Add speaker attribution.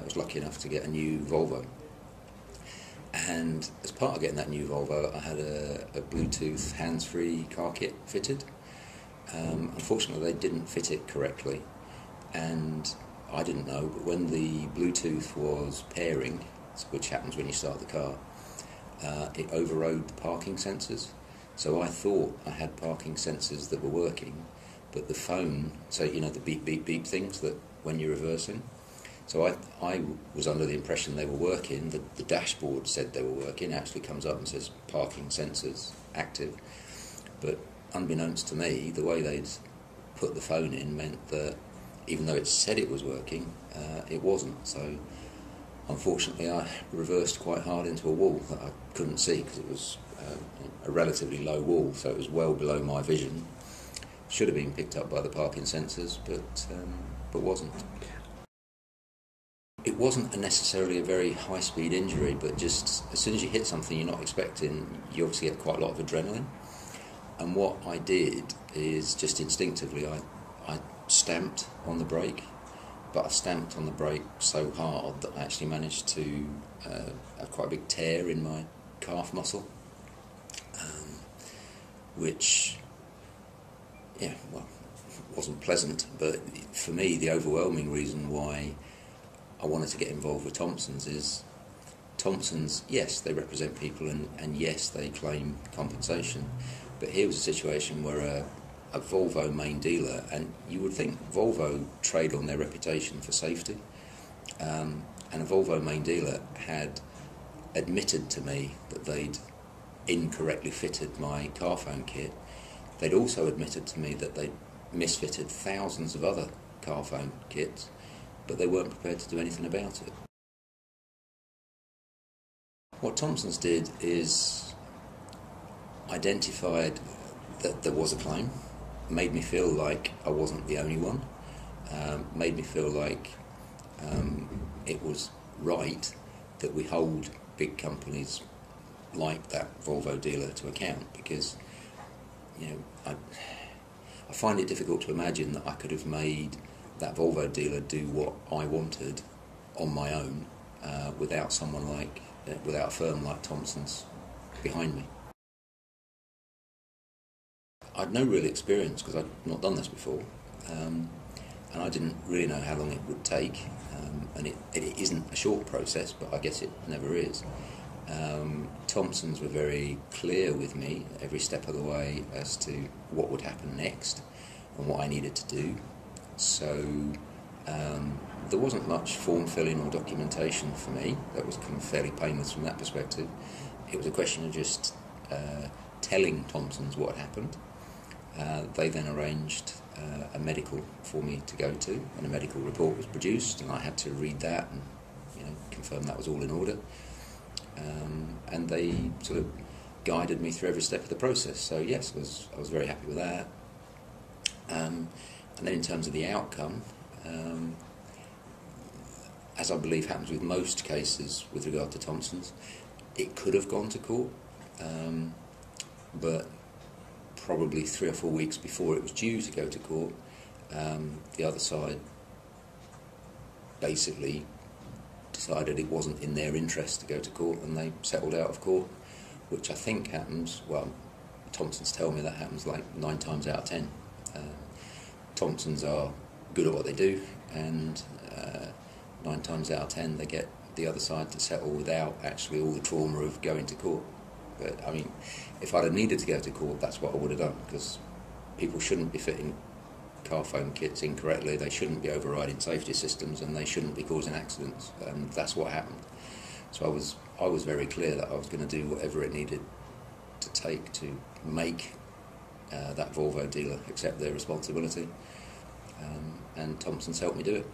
Speaker 1: was lucky enough to get a new Volvo. And as part of getting that new Volvo, I had a Bluetooth hands-free car kit fitted. Unfortunately, they didn't fit it correctly, and I didn't know, but when the Bluetooth was pairing, which happens when you start the car, it overrode the parking sensors. So I thought I had parking sensors that were working, but the phone, so you know the beep beep beep things that when you're reversing, so I was under the impression they were working. The dashboard said they were working. It actually comes up and says parking sensors active, but unbeknownst to me, the way they'd put the phone in meant that even though it said it was working, it wasn't. So unfortunately I reversed quite hard into a wall that I couldn't see because it was a relatively low wall, so it was well below my vision. Should have been picked up by the parking sensors, but wasn't. It wasn't necessarily a very high-speed injury, but just as soon as you hit something you're not expecting, you obviously get quite a lot of adrenaline. And what I did is just instinctively I stamped on the brake, but I stamped on the brake so hard that I actually managed to have quite a big tear in my calf muscle, which, yeah, well, wasn't pleasant. But for me, the overwhelming reason why I wanted to get involved with Thompsons is Thompsons, yes, they represent people and yes, they claim compensation. But here was a situation where a Volvo main dealer, and you would think Volvo trade on their reputation for safety, and a Volvo main dealer had admitted to me that they'd incorrectly fitted my car phone kit. They'd also admitted to me that they'd misfitted thousands of other car phone kits, but they weren't prepared to do anything about it. What Thompsons did is identified that there was a claim, made me feel like I wasn't the only one, made me feel like it was right that we hold big companies like that Volvo dealer to account, because you know I find it difficult to imagine that I could have made that Volvo dealer do what I wanted on my own without a firm like Thompsons behind me. I'd no real experience because I'd not done this before, and I didn't really know how long it would take, and it isn't a short process, but I guess it never is. Thompsons were very clear with me every step of the way as to what would happen next and what I needed to do. So there wasn't much form filling or documentation for me. That was kind of fairly painless from that perspective. It was a question of just telling Thompsons what happened. They then arranged a medical for me to go to, and a medical report was produced, and I had to read that and confirm that was all in order. And they sort of guided me through every step of the process. So yes, I was very happy with that. And then in terms of the outcome, as I believe happens with most cases with regard to Thompsons, it could have gone to court, but probably 3 or 4 weeks before it was due to go to court, the other side basically decided it wasn't in their interest to go to court, and they settled out of court, which I think happens, well, Thompsons tell me that happens like 9 times out of 10. Thompsons are good at what they do, and 9 times out of 10 they get the other side to settle without actually all the trauma of going to court. But I mean, if I'd have needed to go to court, that's what I would have done, because people shouldn't be fitting car phone kits incorrectly, they shouldn't be overriding safety systems, and they shouldn't be causing accidents, and that's what happened. So I was very clear that I was going to do whatever it needed to take to make that Volvo dealer accept their responsibility, and Thompsons helped me do it.